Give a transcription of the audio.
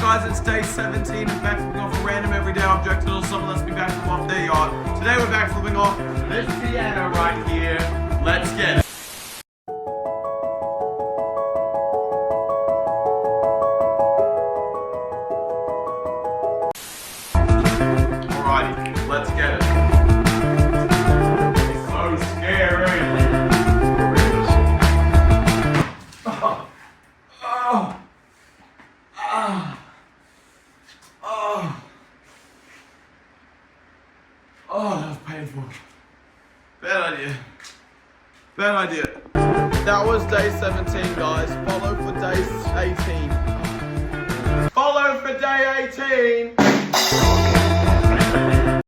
guys, it's day 17 of backflipping off a random everyday object until someone lets me backflip off their yacht. Today we're backflipping off this piano right here. Let's get it. Alrighty, let's get it. So scary. Oh, that was painful. Bad idea. Bad idea. That was day 17, guys. Follow for day 18. Follow for day 18.